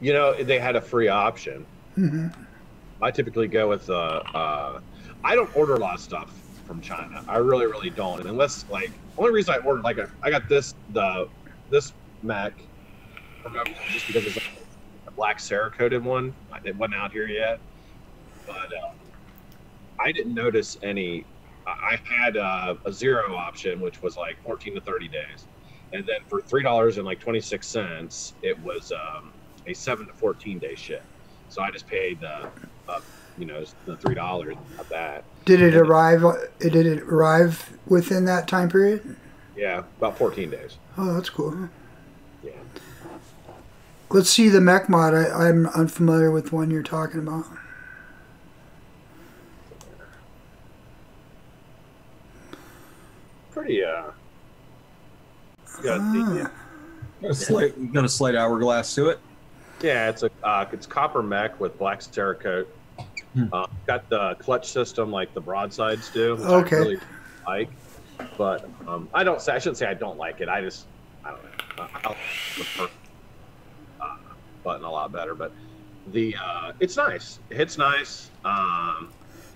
They had a free option. I typically go with I don't order a lot of stuff from China. I really, really don't. Unless only reason I ordered I got this Mac from just because it's a black Cerakoted one. It wasn't out here yet, but I didn't notice any. I had a zero option, which was 14 to 30 days, and then for $3.26, it was a 7 to 14 day ship. So I just paid the $3 of that. Did it arrive within that time period? Yeah, about 14 days. Oh, that's cool. Yeah. Let's see the mech mod. I'm unfamiliar with one you're talking about. Pretty got a slight hourglass to it. yeah, it's copper mech with black Cerakote. Got the clutch system like the broadsides do, which Okay. I really like. But I shouldn't say I don't like it. I don't know. I'll prefer button a lot better, but the it's nice. It hits nice.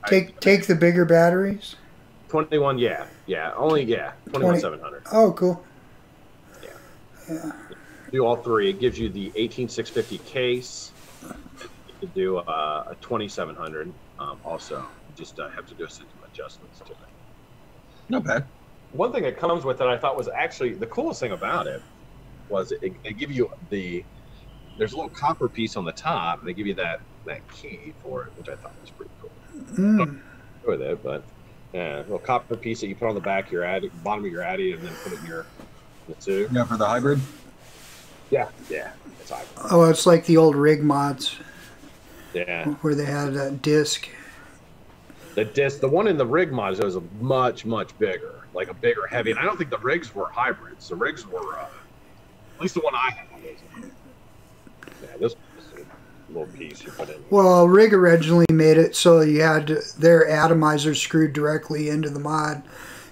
Take the bigger batteries. 21, yeah, 21700. Oh, cool. Yeah. Do all three. It gives you the 18650 case. You could do a 2700. Also, you just have to do some adjustments to it. Not bad. One thing that comes with it, I thought was actually the coolest thing about it was it give you there's a little copper piece on the top, and they give you that key for it, which I thought was pretty cool. With it, but yeah, a little copper piece that you put on the back of your bottom of your Addy, and then put it in your tube. Yeah, for the hybrid. Yeah, it's hybrid. Oh, it's like the old rig mods. Yeah, Where they had that disc. the one in the rig mod was a much bigger, like a bigger, heavy. And I don't think the rigs were hybrids. The rigs were, at least the one I had. Yeah, this was a little piece you put in. Well, rig originally made it so you had their atomizer screwed directly into the mod,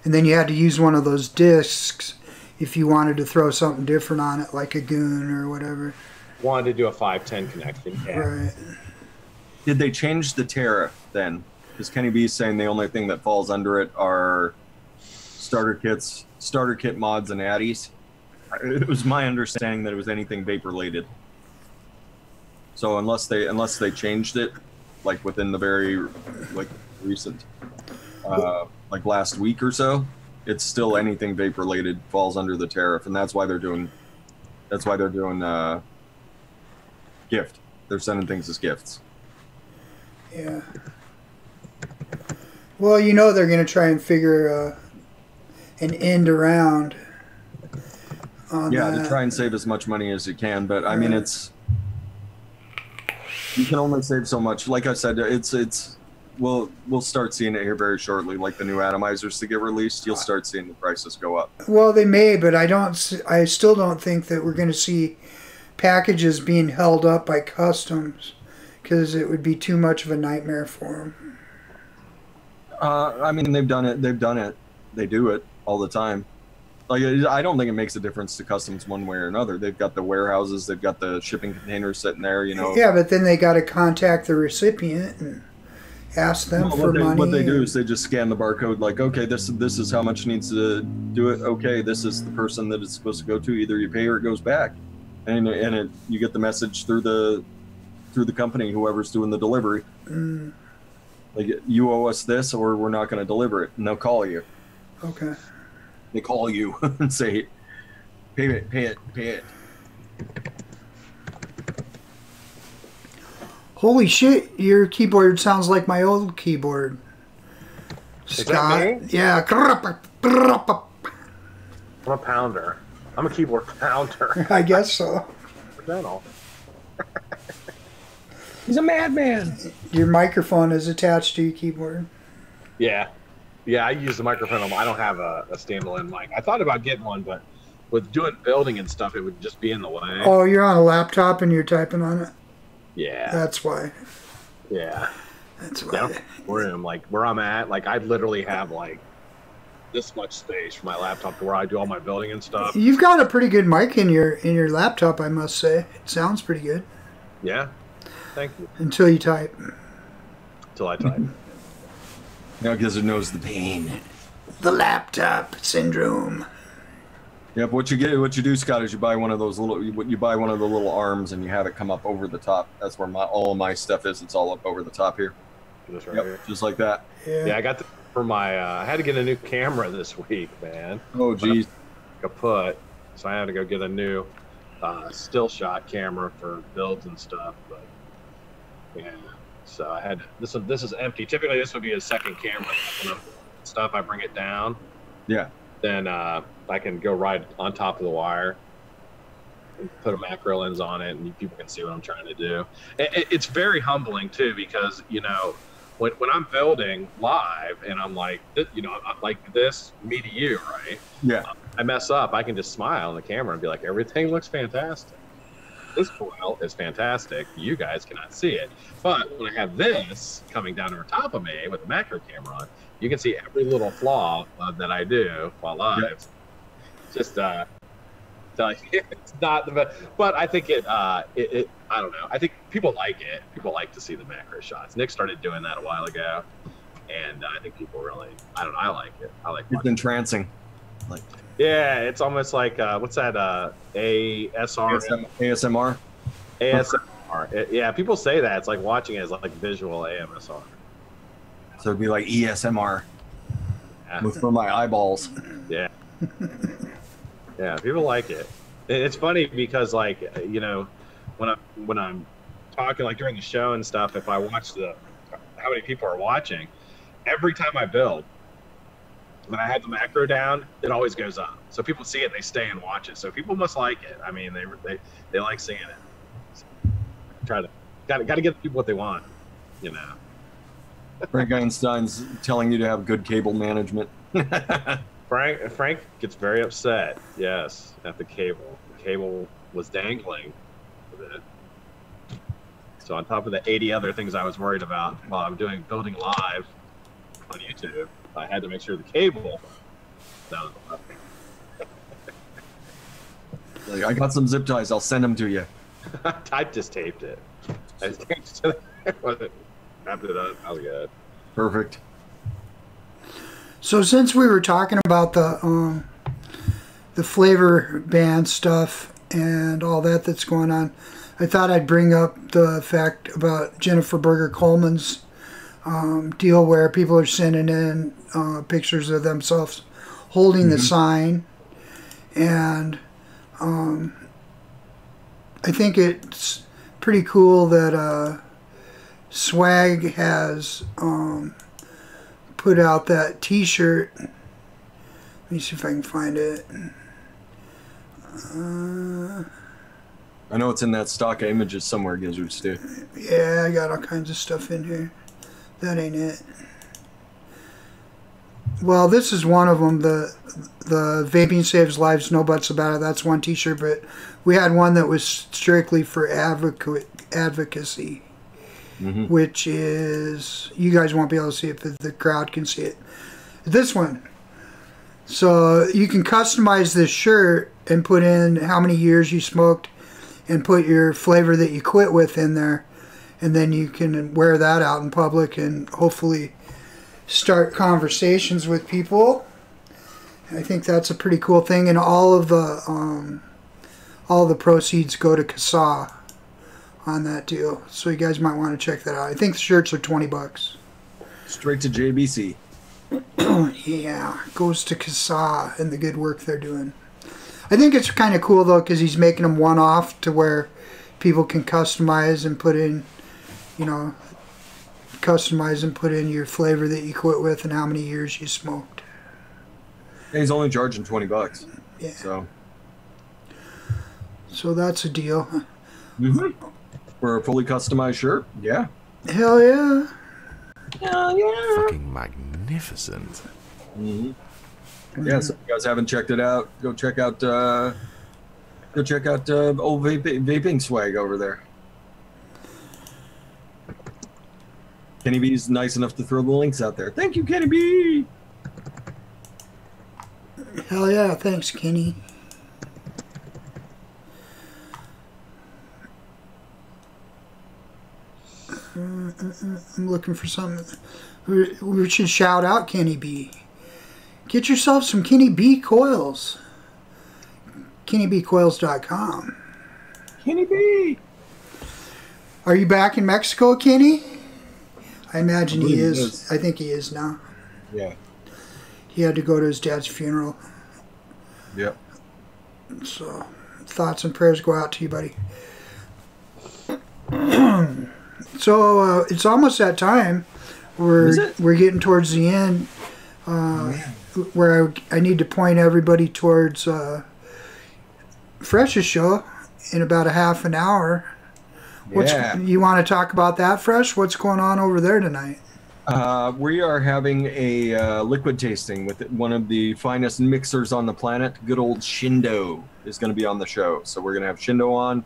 and then you had to use one of those discs if you wanted to throw something different on it, like a goon or whatever. Wanted to do a 510 connection. Yeah. Right. Did they change the tariff then? Because Kenny B's saying the only thing that falls under it are starter kit mods, and addies. It was my understanding that it was anything vape related. So unless they changed it, like within the very recent, like last week or so, it's still anything vape related falls under the tariff, and that's why they're doing gift. They're sending things as gifts. Yeah. Well, you know they're going to try and figure an end around on that. To try and save as much money as you can, but I mean you can only save so much. Like I said, we'll start seeing it here very shortly. Like the new atomizers to get released, you'll start seeing the prices go up. Well, they may, but I still don't think that we're going to see packages being held up by customs, because it would be too much of a nightmare for them. I mean, they've done it. They do it all the time. Like, I don't think it makes a difference to customs one way or another. They've got the warehouses, they've got the shipping containers sitting there, you know. Yeah, but then they got to contact the recipient and ask them for money. What they do is they just scan the barcode, like, okay, this is how much needs to do it. Okay, this is the person that it's supposed to go to. Either you pay or it goes back, and you get the message through the company, whoever's doing the delivery. Like, you owe us this, or we're not going to deliver it, and they'll call you. Okay. They call you and say, pay it. Holy shit, your keyboard sounds like my old keyboard. Scott. That me? Yeah. I'm a pounder. I'm a keyboard pounder. I guess so. Dental. He's a madman. Your microphone is attached to your keyboard. Yeah, I use the microphone. I don't have a standalone mic. I thought about getting one, but with doing building and stuff, it would just be in the way. Oh, you're on a laptop and you're typing on it? Yeah. That's why. Yeah. That's why. Down room, like where I'm at, like I literally have like this much space for my laptop to where I do all my building and stuff. You've got a pretty good mic in your laptop, I must say. It sounds pretty good. Yeah. Thank you. Until you type. Until I type. Yeah, because it knows the pain. The laptop syndrome. Yep. What you do, Scott, is you buy one of the little arms and you have it come up over the top. That's where all of my stuff is. It's all up over the top here. Just right yep, here. just like that. Yeah, I got for my. I had to get a new camera this week, man. Oh, geez. Kaput. So I had to go get a new still shot camera for builds and stuff. But yeah, so I had this is empty. Typically, this would be a second camera. Stuff I bring it down. Yeah. Then I can go right on top of the wire. put a macro lens on it, and people can see what I'm trying to do. It's very humbling too, because when I'm building live and I'm like, like this, me to you, right? Yeah. I mess up, I can just smile on the camera and be like, everything looks fantastic. This coil is fantastic. You guys cannot see it. But when I have this coming down over top of me with the macro camera on, you can see every little flaw that I do while live. Yeah. Just, it's not the best, but I think I don't know. I think people like it. People like to see the macro shots. Nick started doing that a while ago, and I think people really, I don't know, I like it. I like it. It's entrancing. Like, yeah, it's almost like, what's that, ASMR? ASMR. Yeah, people say that. It's like watching it as like visual AMSR. So it'd be like ESMR. Yeah. For my eyeballs. Yeah. Yeah, people like it. It's funny because, like, when I'm talking, like during the show and stuff, if I watch how many people are watching, every time I build, when I have the macro down, it always goes up. So people see it, they stay and watch it. So people must like it. I mean, they like seeing it. So got to give people what they want, Frank Einstein's telling you to have good cable management. Frank gets very upset, yes, at the cable. The cable was dangling with it. So on top of the 80 other things I was worried about while I'm building live on YouTube, I had to make sure the cable down. Like, I got some zip ties, I'll send them to you. I just taped it. I just taped it. Wrapped it up. That was good. Perfect. So since we were talking about the flavor ban stuff and all that's going on, I thought I'd bring up the fact about Jennifer Berger Coleman's deal where people are sending in pictures of themselves holding the sign, and I think it's pretty cool that Swag has put out that t-shirt. Let me see if I can find it. I know it's in that stock images somewhere, Gizzard Stu. Yeah, I got all kinds of stuff in here. That ain't it. Well, this is one of them. The Vaping Saves Lives, No Buts About It. That's one t-shirt, but we had one that was strictly for advocacy. Which is, you guys won't be able to see it, but the crowd can see it. This one. So you can customize this shirt and put in how many years you smoked and put your flavor that you quit with in there. And then you can wear that out in public and hopefully start conversations with people. I think that's a pretty cool thing. And all the proceeds go to CASA on that deal, so you guys might want to check that out. I think the shirts are $20. Straight to JBC. Yeah, goes to CASA and the good work they're doing. I think it's kind of cool though, because he's making them one-off to where people can customize and put in, put in your flavor that you quit with and how many years you smoked. And he's only charging $20. Yeah. So that's a deal. For a fully customized shirt? Yeah. Hell yeah. Hell yeah. Fucking magnificent. Yeah, so if you guys haven't checked it out, go check out old vaping swag over there. Kenny B's nice enough to throw the links out there. Thank you, Kenny B. Hell yeah, thanks, Kenny. I'm looking for something. We should shout out Kenny B. Get yourself some Kenny B coils. KennyBcoils.com. Kenny B. Are you back in Mexico, Kenny? I imagine he is. I think he is now. Yeah. He had to go to his dad's funeral. Yep. So, thoughts and prayers go out to you, buddy. So it's almost that time. We're getting towards the end, where I need to point everybody towards Fresh's show in about a half an hour. Yeah. You want to talk about that, Fresh? What's going on over there tonight? We are having a liquid tasting with one of the finest mixers on the planet. Good old Shindo is going to be on the show. So we're going to have Shindo on.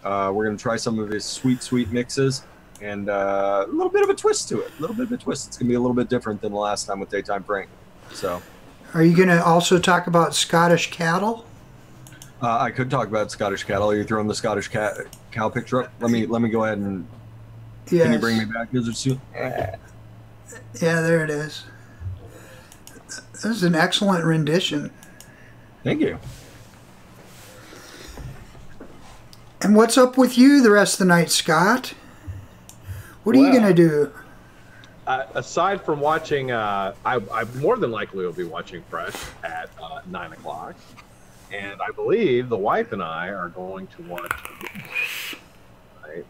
We're going to try some of his sweet mixes. And a little bit of a twist to it. A little bit of a twist. It's going to be a little bit different than the last time with Daytime Frank. So, are you going to also talk about Scottish cattle? I could talk about Scottish cattle. Are you throwing the Scottish cow picture up? Let me go ahead and. Yes. Can you bring me back, Gizzard, soon? Yeah, there it is. This is an excellent rendition. Thank you. And what's up with you the rest of the night, Scott? What are you going to do? Aside from watching, I more than likely will be watching Fresh at 9 o'clock. And I believe the wife and I are going to watch, right?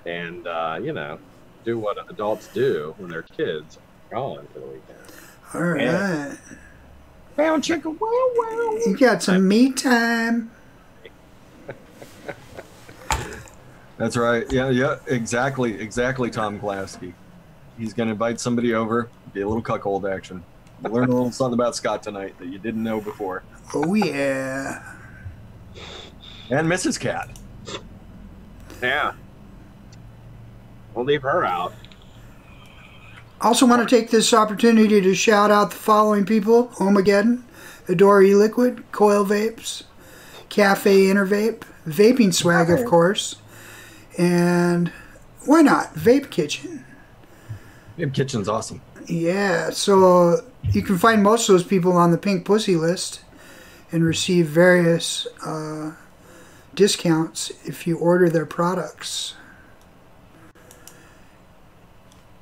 And, you know, do what adults do when their kids are gone for the weekend. All right. Wow, chicken, wow. You got some me time. That's right. Yeah, exactly, Tom Klasky. He's going to invite somebody over, be a little cuckold action. Learn a little something about Scott tonight that you didn't know before. Oh, yeah. And Mrs. Cat. Yeah. We'll leave her out. Also want to take this opportunity to shout out the following people: OHMAGEDDON, Adore E-Liquid, Coil Vapes, Cafe Intervape, Vaping Swag, of course, and why not, Vape Kitchen. Vape Kitchen's awesome. Yeah, so you can find most of those people on the Pink Pussy list and receive various discounts if you order their products.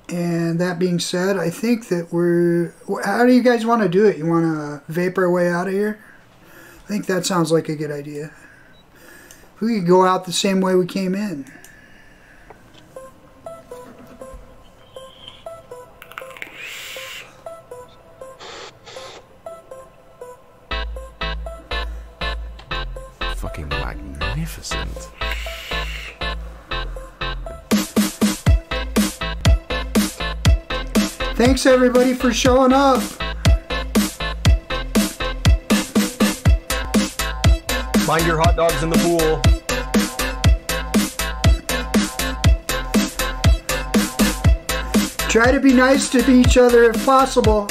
And that being said, I think that how do you guys want to do it? You want to vape our way out of here? I think that sounds like a good idea. We could go out the same way we came in. Fucking magnificent. Thanks everybody for showing up. Mind your hot dogs in the pool. Try to be nice to each other if possible.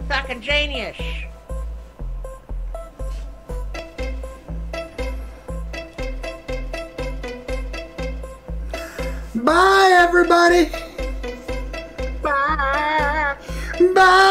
Fucking genius. Bye, everybody. Bye. Bye.